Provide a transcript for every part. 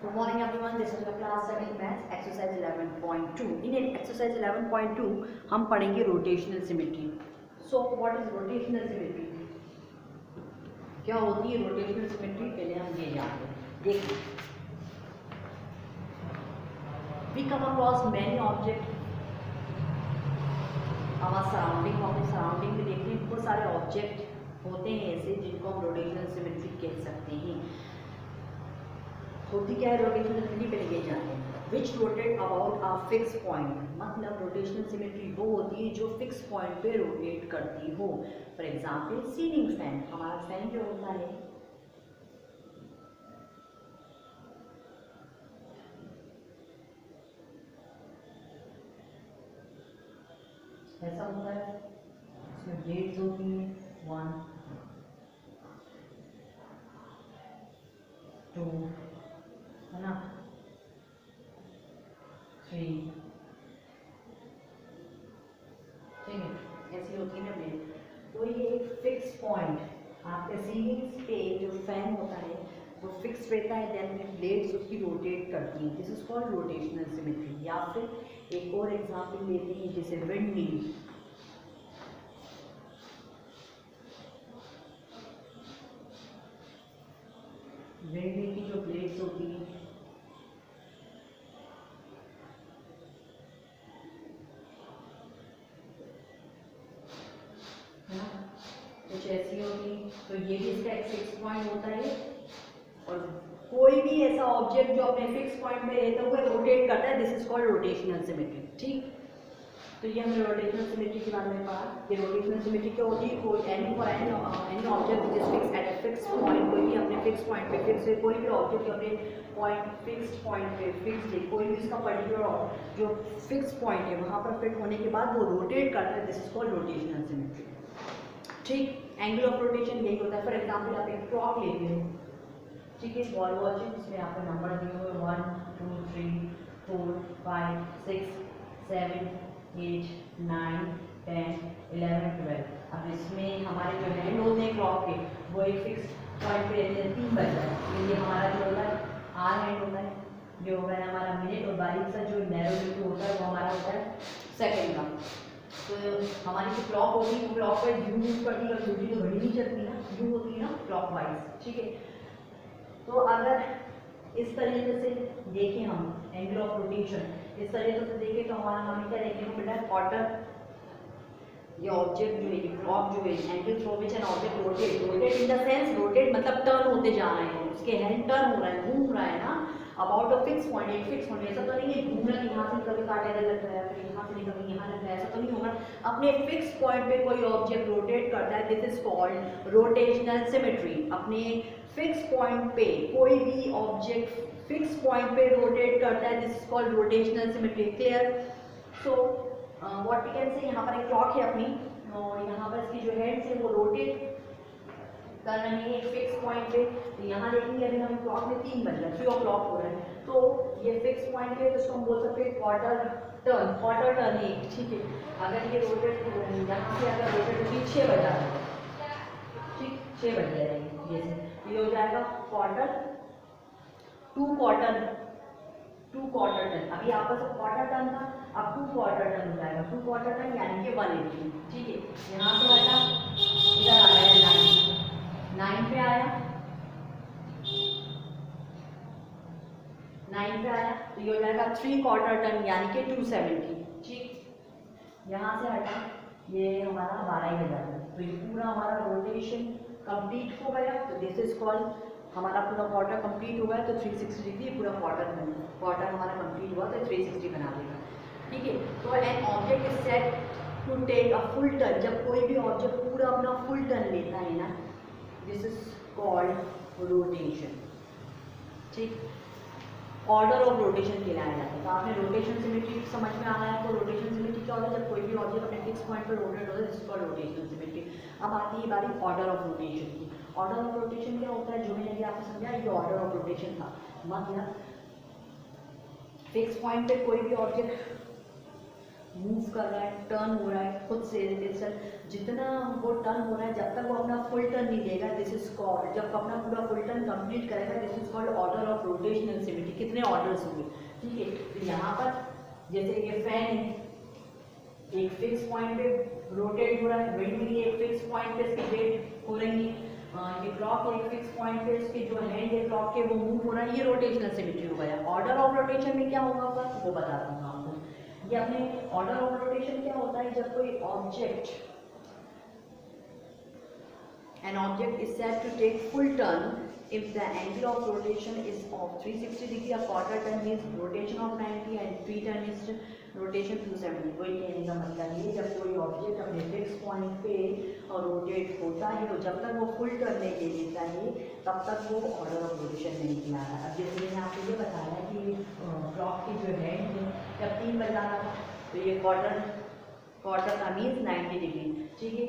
Good morning everyone, this is your class 7 maths exercise 11.2. In exercise 11.2 हम पढ़ेंगे rotational symmetry. So what is rotational symmetry? क्या होती है rotational symmetry? पहले हम ये जानते हैं. देखिए, we come across many objects our surrounding. अपने surrounding में देखते हैं बहुत सारे object होते हैं ऐसे जिनको हम rotational symmetry कह सकते हैं. होती क्या है रोटेशनल सिमेट्री? पहले ये जानते हैं. विच rotate about a fix point. मतलब रोटेशनल सिमेट्री वो होती है जो फिक्स पॉइंट पे रोटेट करती हो. For example ceiling fan. हमारा फैन जो होता है ऐसा होता है, इसमें ब्लेड्स होती हैं 1 2 है ना 3, ठीक है, ऐसी होती है ना ब्लेड. तो ये एक फिक्स पॉइंट आपके सीलिंग पे जो फैन होता है वो फिक्स रहता है. देन ब्लेड्स उसकी रोटेट करती हैं. This is called rotational symmetry. या फिर एक और एग्जांपल लेते हैं जैसे विंड मिल. विंड मिल की जो ब्लेड्स होती हैं कुछ ऐसी होगी. तो ये भी इसका एक फिक्स पॉइंट होता है. और कोई भी ऐसा ऑब्जेक्ट जो अपने फिक्स पॉइंट पे रहता है वो रोटेट करता है. This is called rotational symmetry. ठीक, तो ये हमने रोटेशनल सिमेट्री के बारे में पढ़ा कि रोटेशनल सिमेट्री क्या होती है. कोई any object which is fix at a fix point. कोई भी अपने फिक्स पॉइंट पे फिक्स है. कोई भी ऑब्जेक्ट अपने पॉइंट फिक्स पॉइंट पे फिक्स है. कोई भी इसका पर्टिकुलर जो फिक्स पॉइंट है वहाँ पर फिट होने के बाद वो रोटेट करता है. This is called rotational symmetry. ठीक, एंगल ऑफ रोटेशन यही होता है. फॉर एग्जांपल आप एक क्लॉक लेते हो, ठीक है, वॉल वॉच, इसमें आपका नंबर दिए हुए 1 2 3 4 5 6 7 8 9 10 11 12. अब इसमें हमारे जो हैंड होते हैं क्लॉक के वो एक फिक्स पॉइंट पे रहते हैं 3 बज रहा है. ये हमारा जो होता है आर हैंड होता है, जो है हमारा मिनट. और बारीक सा जो नैरो बिंदु होता है वो हमारा होता है सेकेंड का. तो हमारी जो क्लॉक होती है वो क्लॉक वाइज यू मूव करती है. और तो घड़ी नहीं चलती ना, यू होती है ना क्लॉक वाइज. ठीक है, तो अगर इस तरीके से देखें हम एंगल ऑफ रोटेशन, इस तरीके से देखें तो हमारा हमें क्या देखेंगे बेटा, क्वार्टर. ये ऑब्जेक्ट जो है, ये क्लॉक जो है, angle through which an object rotate in the sense rotate मतलब टर्न होते जा रहे हैं. उसके हैंड टर्न हो रहा है, घूम रहा है ना अबाउट अ फिक्स पॉइंट. एक फिक्स पॉइंट. ऐसा तो नहीं है घूम रहा है यहाँ से कभी काटेगा लग रहा है, फिर यहाँ से कभी यहाँ लग रहा है. ऐसा तो नहीं होगा. अपने फिक्स पॉइंट पे कोई ऑब्जेक्ट रोटेट करता है. This is called rotational symmetry. अपने फिक्स पॉइंट पे कोई भी ऑब्जेक्ट फिक्स पॉइंट पे रोटेट करता है. This is called rotational symmetry. Clear? So what we can say, यहाँ पर एक क्लॉक है अपनी और यहाँ पर इसकी जो हेड्स है वो रोटेट कर रहे हैं एक फिक्स पॉइंट पे. तो यहाँ देखेंगे अभी हम क्लॉक में 3 बज रहा है, 3 o'clock हो रहा है. तो ये फिक्स पॉइंट पे, तो इसको हम बोल सकते हैं क्वार्टर टर्न है. ठीक है, अगर ये रोटेट यहाँ से अगर रोटेट होगी 6 बजा है, ठीक, 6 बज जाएगी. ये हो जाएगा क्वार्टर 2 क्वार्टर टर्न. अभी आपका सब क्वार्टर टर्न था, अब 2 क्वार्टर टर्न हो जाएगा. 2 क्वार्टर टर्न यानी कि 180. ठीक है, यहाँ से हटा इधर आ गया 9 पे आया, 9 पे आया तो ये हो जाएगा 3 क्वार्टर टर्न यानी कि 270. ठीक, यहाँ से हटा ये हमारा 12 ही बजा. तो ये पूरा हमारा रोटेशन कंप्लीट हो गया. तो दिस इज कॉल्ड हमारा पूरा क्वार्टर कंप्लीट हुआ है. तो 360 डिग्री पूरा क्वार्टर हमारा कंप्लीट हुआ तो 360 बना देगा. ठीक है, तो an object is set to take a full turn. जब कोई भी ऑब्जेक्ट पूरा अपना फुल टर्न लेता है ना, दिस इज कॉल्ड रोटेशन. ठीक, ऑर्डर ऑफ रोटेशन कहलाया जाता है. तो आपने रोटेशन सिमेट्री समझ में आ रहा है. तो रोटेशन सिमेट्री क्या होता है, जब कोई भी ऑब्जेक्ट अपने फिक्स पॉइंट पर रोटेट होता है, this is called rotational symmetry. अब आती है बारी ऑर्डर ऑफ रोटेशन की. ऑर्डर ऑफ रोटेशन क्या होता है, जो मैंने अभी आपको समझा, ये ऑर्डर ऑफ रोटेशन था. मतलब फिक्स पॉइंट पे कोई भी ऑब्जेक्ट मूव कर रहा है, टर्न हो रहा है खुद से, जितना वो टर्न हो रहा है जब तक वो अपना फुल टर्न नहीं देगा, दिस इज कॉल्ड, जब अपना पूरा फुल टर्न कंप्लीट करेगा, this is called order of rotational symmetry. कितने ऑर्डर्स होंगे, ठीक है। तो यहाँ पर जैसे ये फैन है, एक फिक्स पॉइंट पे रोटेट हो रहा है, विंड भी एक फिक्स पॉइंट पे इसकी वेट हो रही है, ये क्लॉक एक फिक्स पॉइंट पे इसके जो हैंड है क्लॉक के वो मूव हो रहा है, ये रोटेशनल सिमेट्री हो गया। ऑर्डर ऑफ रोटेशन में क्या होगा वो बताता हूँ आपको। ये अपने ऑर्डर ऑफ रोटेशन क्या होता है, जब कोई object, an object is said to take full turn if the angle of rotation is of 360 degree, a quarter turn is rotation of 90 and 3 turn is rotation 270। कोई कहने का मतलब ये, जब कोई ऑब्जेक्ट अपने फिक्स पॉइंट पे और रोटेट होता है तो जब तक वो फुल टर्न नहीं ले लेता है तब तक वो ऑर्डर ऑफ रोटेशन नहीं कहलाता। अब जैसे मैंने आपको ये बताया कि क्लॉक की जो हैंड है जब 3 बजाना था तो ये क्वार्टर का मीन्स 90 डिग्री, ठीक है।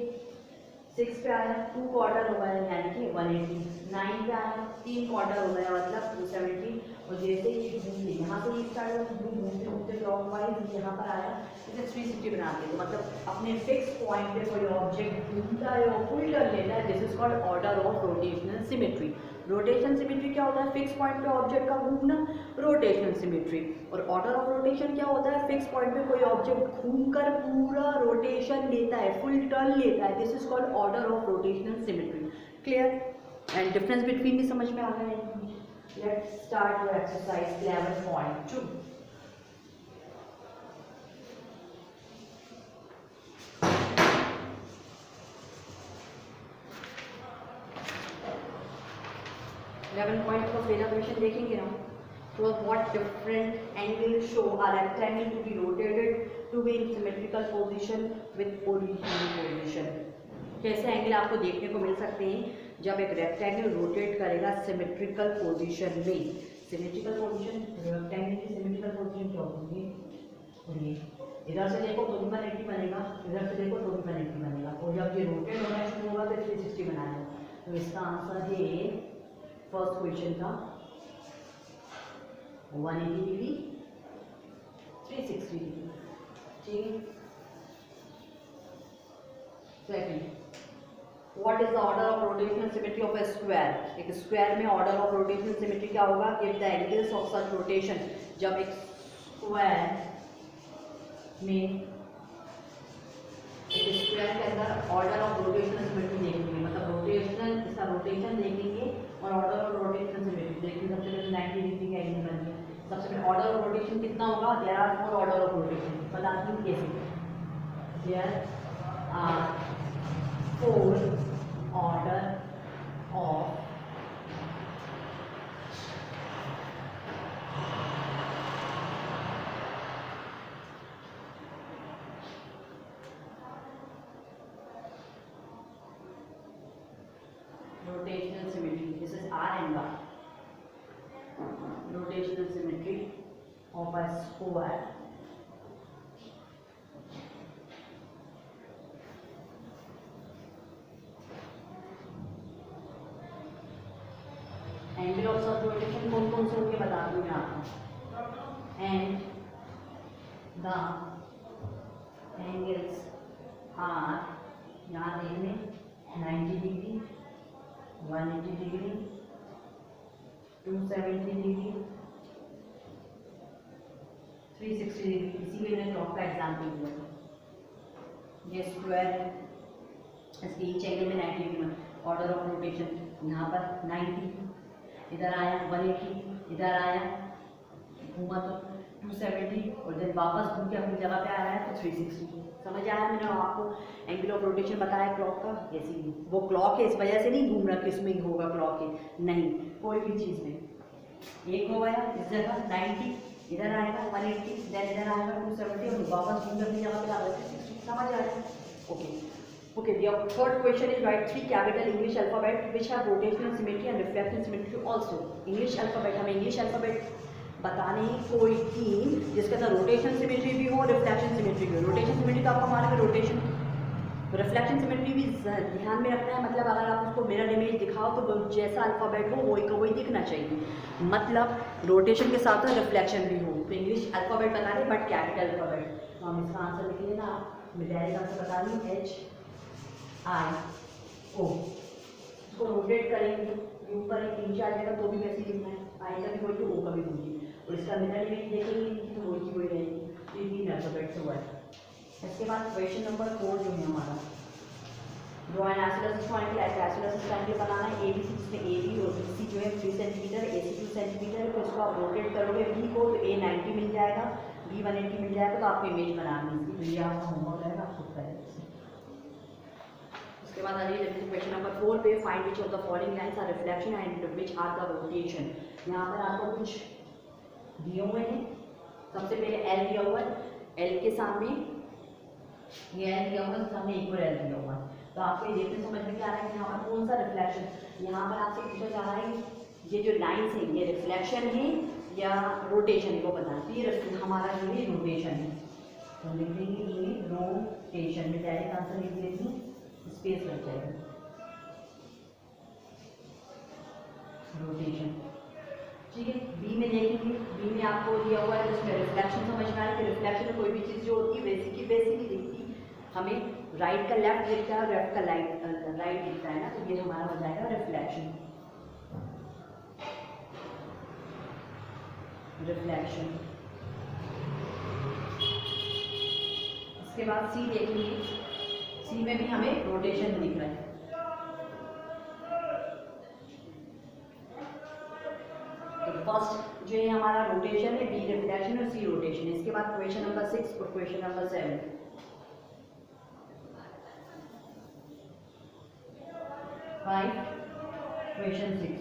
6 पे आया 2 क्वार्टर हो गया यानी कि 180, 9 पे आया 3 क्वार्टर हो गया मतलब 270, और जैसे ये घूमते यहाँ से ये स्टार्ट हुआ घूमते घूमते क्लॉक वाइज यहाँ पर आया, इसे 360 बनाते हैं। तो मतलब अपने फिक्स पॉइंट पे कोई ऑब्जेक्ट घूमता है और फुल टर्न लेता है, this is called order of rotational symmetry. Rotation symmetry क्या होता है, फिक्स पॉइंट पे ऑब्जेक्ट का घूमना, रोटेशनल सिमेट्री। और ऑर्डर ऑफ रोटेशन क्या होता है, फिक्स पॉइंट पे कोई ऑब्जेक्ट घूमकर पूरा रोटेशन लेता है, फुल टर्न लेता है, this is called order of rotational symmetry. Clear? And difference between भी समझ में आ गया है। Let's start your exercise 11.2। Point का पहला क्वेश्चन देखेंगे हम। So what different angles show a rectangle to be rotated to be in symmetrical position with original position? कैसे एंगल आपको देखने को मिल सकते हैं जब एक रेक्टेंगल रोटेट करेगा सिमेट्रिकल पोजीशन में। सिमेट्रिकल पोजीशन, रेक्टेंगल की सिमेट्रिकल पोजीशन क्या होगी, इधर से देखो तो भी 180 बनेगा, इधर से देखो तो भी 180 बनेगा, और जब ये रोटेट होना शुरू होगा तो 360 बनाएगा। तो इसका आंसर है फर्स्ट क्वेश्चन का 180 डिग्री 360 डिग्री, ठीक है। Second, what is the order of rotational symmetry of A square? एक स्क्वायर में ऑर्डर ऑफ रोटेशनल सिमेट्री क्या होगा, if the angles of such rotation, जब एक स्क्वायर में, एक स्क्वायर के अंदर ऑर्डर ऑफ रोटेशनल सिमेट्री देखेंगे, मतलब रोटेशनल, इसका रोटेशन देखेंगे और ऑर्डर ऑफ रोटेशनल सिमेट्री देखेंगे। सबसे पहले 90 डिग्री का एंगल बन गया। सबसे पहले ऑर्डर ऑफ रोटेशन कितना होगा, there are 4 order of rotation, बताती हूँ कैसे। There are 4 order of rotational symmetry. This is R and Y. Rotational symmetry of a square angle of such rotation कौन कौन से होंगे बता दूँ मैं आपको। एंड द एंगल्स आर, यहाँ देखने 90 डिग्री, 180 डिग्री, 270 डिग्री, 360 डिग्री। इसीलिए मैंने क्लॉक का एग्जाम्पल दिया था। ये स्क्वायर है, इसके ईच एंगल में 90 डिग्री में ऑर्डर ऑफ रोटेशन, यहाँ पर 90, इधर आया 180, इधर आया घूमा तो 270, और देन वापस घूम के अपनी जगह पे आ रहा है तो 360। समझ आया? मैंने आपको एंगल ऑफ रोटेशन बताया क्लॉक का, ऐसे ही वो क्लॉक है इस वजह से नहीं घूम रहा कि इसमें होगा क्लॉक है, नहीं, कोई भी चीज़ में एक हो गया इस जगह 90, इधर आएगा 180, देन इधर आएगा 270, और वापस घूम के अपनी जगह पे आ रहा है 360। समझ आया? Okay, the third question is write 3 capital English alphabet which have rotational symmetry and reflection symmetry also. English alphabet, हमें English alphabet बताने कोई थीम जिसके अंदर रोटेशन सिमेट्री भी हो, रिफ्लेक्शन सिमेट्री भी हो। रोटेशन सिमेट्री तो आपको मालूम है, रोटेशन रिफ्लेक्शन सिमेट्री भी ध्यान में रखना है, मतलब अगर आप उसको मिरर इमेज दिखाओ तो जैसा अल्फ़ाबेट हो वही का वही दिखना चाहिए, मतलब रोटेशन के साथ साथ रिफ्लेक्शन भी हो। तो इंग्लिश अल्फ़ाबेट बता रहे बट कैपिटल अल्फ़ाबेट, तो हम इसका आंसर लिख लेना, मैं डायरेक्ट आंसर बता रही HIO। इसको रोटेट करेंगे ऊपर एक 3-4 जगह तो भी वैसे लिखना है, आई का भी वही O का भी वही, और इसका मिरर इमेज देखेंगे तो वही की वही रहेगी। तो 3 अल्फ़ाबेट से हुआ है। इसके बाद क्वेश्चन नंबर 4 जो है हमारा, draw an isosceles triangle, isosceles triangle बनाना है ABC, जिसमें AB और BC जो है 3 सेंटीमीटर, AC 2 सेंटीमीटर, तो इसको आप रोटेट करोगे B को तो A 90 मिल जाएगा, B 180 मिल जाएगा, तो आपको इमेज बनानी है, तो ये आपका होमवर्क रहेगा, आप खुद करेंगे। उसके बाद आ जाइए क्वेश्चन नंबर 4 पे, find which of the following lines are reflection and which are the rotation. यहाँ पर आपको कुछ दिए हुए हैं, सबसे पहले L दिया हुआ है, L के सामने ये L दिया हुआ है, सामने इक्वल L दिया हुआ है, तो आपको ये देखने समझ में क्या आ रहा है कि यहाँ पर कौन सा रिफ्लेक्शन, यहाँ पर आपसे पूछा जा रहा है ये जो लाइन्स हैं ये रिफ्लेक्शन है या रोटेशन है वो बताना, तो ये हमारा जो है रोटेशन है, तो लिख देंगे ये रोटेशन, में डायरेक्ट आंसर लिख देती हूँ, स्पेस लग जाएगा, रोटेशन। ठीक है, बी में देखेंगे, बी में आपको दिया हुआ है जिसमें रिफ्लेक्शन समझ में आ रहा है कि रिफ्लेक्शन में कोई भी चीज़ जो होती है वैसी की दिखती, हमें राइट का लेफ्ट दिखता है, लेफ्ट का राइट दिखता है ना, तो ये हमारा हो जाएगा रिफ्लेक्शन। इसके बाद सी देखेंगे, सी में भी हमें रोटेशन दिख रहा है। तो फर्स्ट जो है हमारा रोटेशन है, बी रिफ्लेक्शन और सी रोटेशन है। इसके बाद क्वेश्चन नंबर 6 और क्वेश्चन नंबर 7। 5 question 6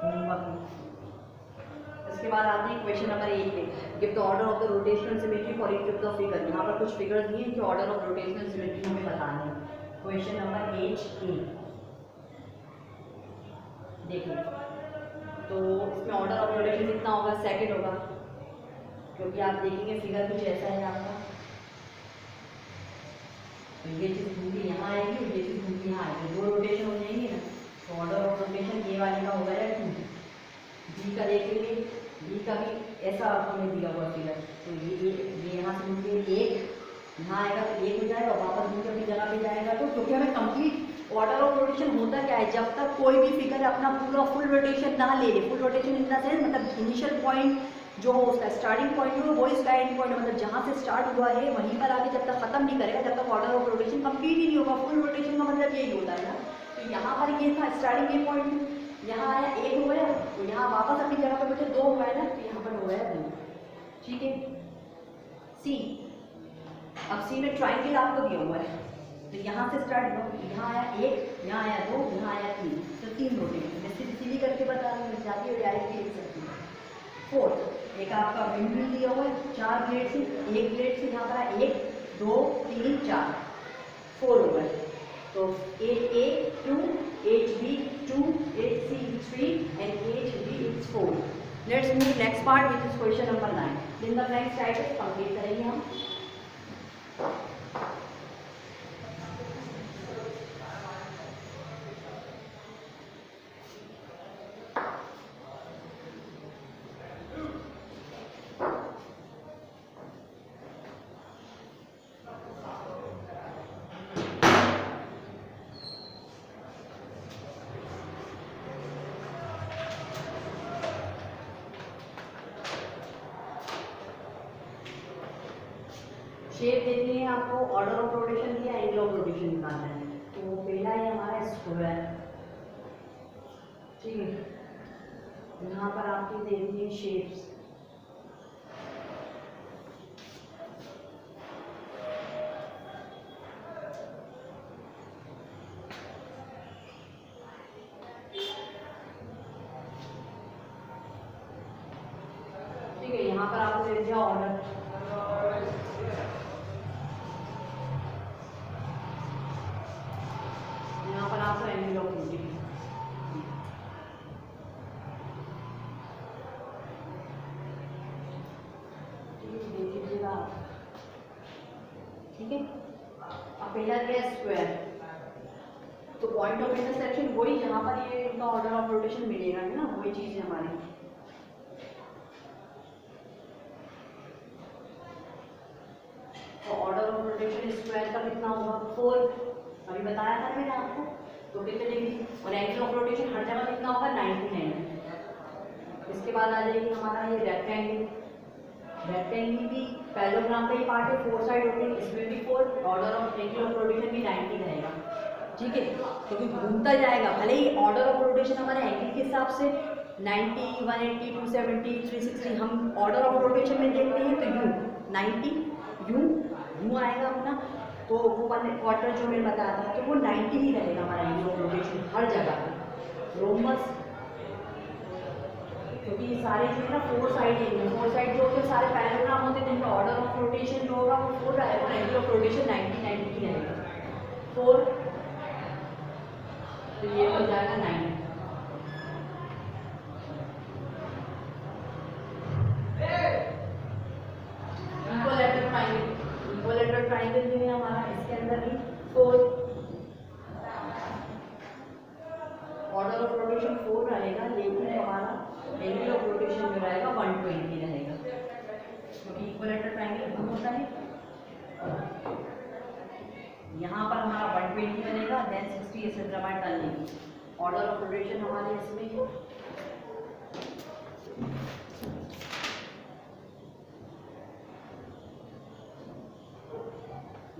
homework. इसके बाद आते हैं क्वेश्चन नंबर 8 पे, give the order of the rotational symmetry for each of the figure. यहाँ पर कुछ फिगर दिए हैं कि ऑर्डर ऑफ रोटेशनल सिमेट्री हमें बताना है। क्वेश्चन नंबर 8A देखिए, तो इसमें ऑर्डर ऑफ रोटेशन कितना होगा, सेकंड होगा, क्योंकि आप देखेंगे फिगर कुछ ऐसा है आपका, तो ये चीज़ घूमती यहाँ आएगी और ये चीज़ घूमती यहाँ आएगी, दो रोटेशन हो जाएंगे ना, तो ऑर्डर ऑफ रोटेशन ये वाले का होगा या 2। बी का देखेंगे, बी का भी ऐसा हमें दिया हुआ फिगर, तो ये यहाँ से घूम के एक यहाँ आएगा तो एक हो जाएगा, वापस घूम के अपनी जगह पे जाएगा, तो क्योंकि हमें कंप्लीट ऑर्डर ऑफ रोटेशन होता क्या है, जब तक कोई भी फिगर अपना पूरा फुल रोटेशन ना ले ले, full rotation in the sense मतलब इनिशियल पॉइंट जो हो उसका स्टार्टिंग पॉइंट हो वो इसका एंड पॉइंट, मतलब जहाँ से स्टार्ट हुआ है वहीं पर आके जब तक खत्म नहीं करेगा, जब तक ऑर्डर ऑफ रोटेशन कंप्लीट ही नहीं होगा। फुल रोटेशन का मतलब यही होता है ना, तो यहाँ पर ये था स्टार्टिंग ये पॉइंट, यहाँ आया एक हो गया, तो यहाँ वापस अपनी जगह पर बैठे 2 हो गया ना, तो यहाँ पर हो गया 2। ठीक है, सी, अब सी में ट्राइंगल आपको दिया हुआ है, तो यहाँ से स्टार्ट हुआ, यहाँ आया 1, यहाँ आया 2, यहाँ आया 3, तो 3 रोटेशन, मैं सीधी करके बता रही हूँ, चाहती हो डायरेक्टली लिख सकती हूँ। 4 एक आपका विंडमिल दिया हुआ है, 4 ब्लेड से, एक ब्लेड से यहाँ पर 1 2 3 4 4 हो गए, तो 8A 2, 8B 2, 8C 3 and 8D is 4। Let's move next part which is question number 9। Then the blank status complete करेंगे हम। शेप देनी है आपको, ऑर्डर ऑफ रोटेशन दिया, एंगल ऑफ रोटेशन निकालना है, तो पहला है हमारा स्क्वायर। ठीक है, यहाँ पर आपकी दे दी है शेप्स, ठीक है, यहाँ पर आपको दे दिया ऑर्डर, यहाँ पर आपको एंगल ऑफ रोटेशन, देख लीजिएगा। लिखा गया स्क्वायर, तो पॉइंट ऑफ इंटरसेक्शन वही जहाँ पर ये इनका ऑर्डर ऑफ रोटेशन मिलेगा है ना, वही चीज़ है हमारी। तो ऑर्डर ऑफ रोटेशन स्क्वायर का कितना होगा 4, अभी बताया था मैंने आपको, तो कितने डिग्री, और एंगल ऑफ रोटेशन हर जगह कितना होगा 90 एंगल। इसके बाद आ जाएगी हमारा ये रेक्टेंगल, रेक्टेंगल भी पैरेललोग्राम का ही पार्ट है, 4 साइड होते हैं, इसमें भी 4, order of angle of rotation भी 90 रहेगा, ठीक है, क्योंकि घूमता जाएगा, भले ही ऑर्डर ऑफ रोटेशन हमारे एंगल के हिसाब से 90, 180, 270, 360 हम ऑर्डर ऑफ रोटेशन में देखते हैं, तो यूँ 90 यूँ आएगा अपना, तो वो 1/4 जो मैंने बताया था, तो वो 90 ही रहेगा हमारा एंगल ऑफ रोटेशन हर जगह पर। रोमबस, क्योंकि ये सारे जो है ना 4 साइड एंगल, 4 साइड जो होते हैं सारे पैरेललोग्राम होते हैं, जिनका ऑर्डर ऑफ रोटेशन जो होगा वो 4 रहेगा, एंगल ऑफ रोटेशन 90 ही रहेगा 4, तो ये हो जाएगा 9। इक्विलैटरल ट्रायंगल, इक्विलैटरल ट्रायंगल जो है हमारा, इसके अंदर भी 4, ऑर्डर ऑफ रोटेशन 4 रहेगा, लेकिन हमारा एंगल ऑफ रोटेशन जो रहेगा 120 रहेगा, क्योंकि इक्विलैटरल ट्रायंगल घूम होता है। यहाँ पर हमारा 120 बनेगा, then 60 etcetera by turning. Order of rotation हमारे इसमें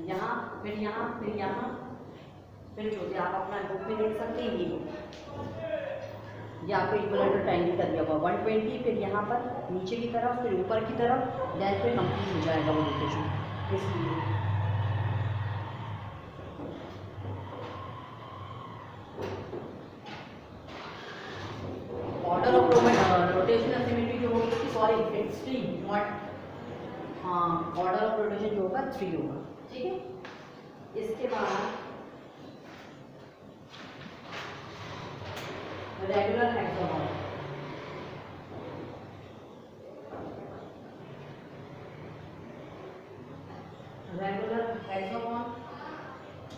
यहाँ, फिर यहाँ, फिर यहाँ, फिर जो भी आप अपना बुक में देख सकते हैं, ये आपको इक्विलैटरल ट्रायंगल कर दिया होगा 120, फिर यहाँ पर नीचे की तरफ, फिर ऊपर की तरफ, देन फिर कंप्लीट हो जाएगा वो रोटेशन। इसलिए ऑर्डर ऑफ रोटेशनल सिमेट्री जो होगी, सॉरी इट्स 3 नॉट, हाँ ऑर्डर ऑफ रोटेशन जो होगा 3 होगा, ठीक है। इसके बाद रेगुलर हेक्सागोन, रेगुलर हेक्सागोन,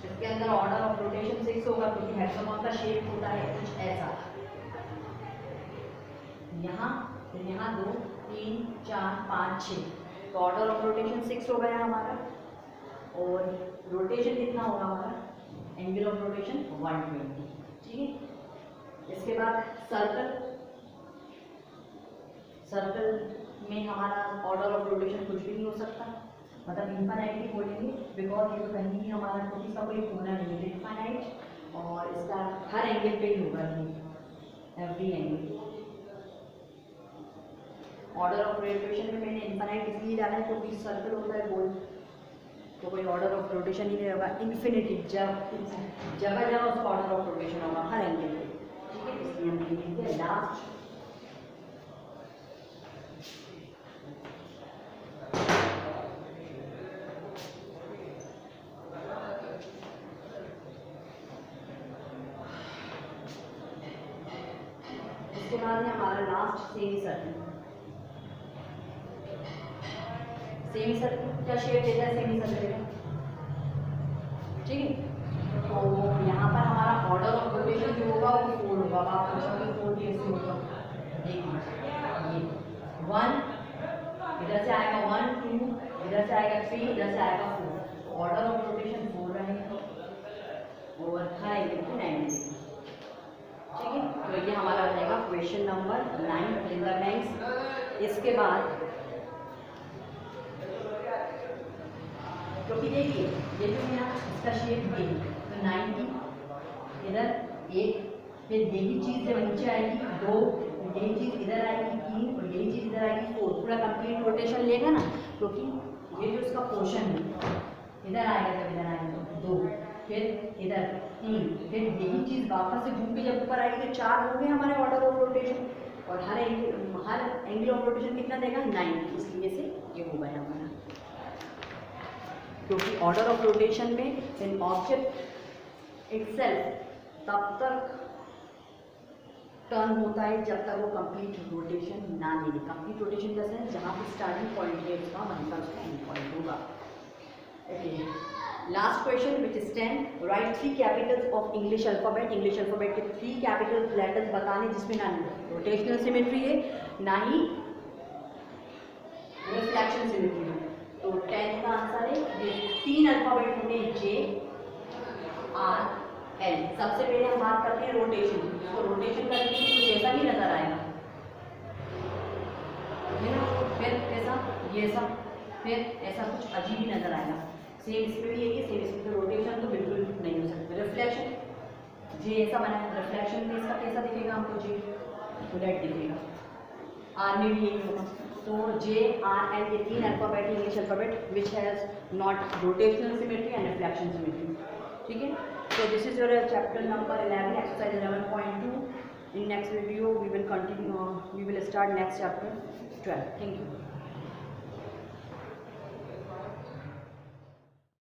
इसके अंदर ऑर्डर ऑफ रोटेशन 6 होगा, क्योंकि हेक्सागोन का शेप होता है कुछ ऐसा, यहाँ, फिर यहाँ 2, 3, 4, 5, 6, तो ऑर्डर ऑफ रोटेशन 6 हो गया हमारा, और रोटेशन कितना होगा हमारा, एंगल ऑफ रोटेशन 120, ठीक है। इसके बाद सर्कल, सर्कल में हमारा ऑर्डर ऑफ रोटेशन कुछ भी नहीं हो सकता, मतलब इनफाइनाइटली बोलेंगे, बिकॉज ये तो कहीं भी हमारा क्योंकि इसका कोई होना नहीं है इनफाइनाइट, और इसका हर एंगल पे ही होगा ये, every angle. Order of rotation में मैंने इनफाइनाइट इसलिए डाला है क्योंकि सर्कल होता है गोल, तो कोई ऑर्डर ऑफ रोटेशन ही नहीं होगा, इन्फिनिटी जगह जगह उसका ऑर्डर ऑफ रोटेशन होगा हर एंगल पे, ठीक है। इसलिए हम लिखेंगे लास्ट इसके बाद है हमारा last semi circle. Semi circle क्या शेप देता है सेमी सर्कल का, ठीक है। तो यहाँ पर हमारा ऑर्डर ऑफ रोटेशन जो होगा वो 4 होगा, आप पूछोगे 4 कैसे होगा, देखिए ये 1 इधर से आएगा, 1 2 इधर से आएगा, 3 इधर से आएगा, 4, तो ऑर्डर ऑफ रोटेशन 4 रहेगा, और हर एंगल पे 90, ठीक है। तो ये हमारा रहेगा क्वेश्चन नंबर 9 फिंगर लेंथ। इसके बाद क्योंकि देखिए ये जो है इसका शेप ये, तो 90 इधर 1, फिर यही चीज़ जब नीचे आएगी 2, यही चीज़ इधर आएगी 3, और यही चीज़ इधर आएगी 4, पूरा कंप्लीट रोटेशन लेगा ना, क्योंकि ये जो इसका पोर्शन है इधर आएगा, जब इधर आएगा 2, फिर इधर 3, फिर यही चीज़ वापस से घूम के जब ऊपर आएगी तो 4 हो गए हमारे ऑर्डर ऑफ रोटेशन, और हर एंगल ऑफ रोटेशन कितना देगा 90, इसलिए से ये हो गया हमारा, क्योंकि ऑर्डर ऑफ रोटेशन में इन ऑब्जेक्ट इटसेल्फ तब तक टर्न होता है जब तक वो कंप्लीट रोटेशन ना ले ले। कंप्लीट रोटेशन कैसे है, जहाँ पे स्टार्टिंग पॉइंट है उसका वहीं पर उसका एंड पॉइंट होगा, okay. Last question which is 10, right 3 Capitals of English alphabet. English alphabet के 3 कैपिटल लेटर्स बताने जिसमें ना रोटेशनल सिमेट्री है ना ही रिफ्लेक्शन सिमेट्री है। तो 10 का आंसर है ये 3 अल्फाबेट होंगे J R L। सबसे पहले हम बात करते हैं रोटेशन। तो रोटेशन करने के लिए कुछ ऐसा भी नजर आएगा, है ना, फिर ऐसा, ये सब, फिर ऐसा कुछ अजीब ही नजर आएगा। सेम इसमें भी है, सेम इसमें। तो रोटेशन तो बिल्कुल नहीं हो सकता। रिफ्लेक्शन जे ऐसा बना है, रिफ्लेक्शन में इसका कैसा दिखेगा हमको, जे रेड दिखेगा। आर में भी यही होगा। तो J R L ये 3 alphabet English alphabet which has not rotational symmetry and reflection symmetry. ठीक है, so this is your chapter number 11, exercise 11.2. In next video we will continue, we will start next chapter 12. Thank you.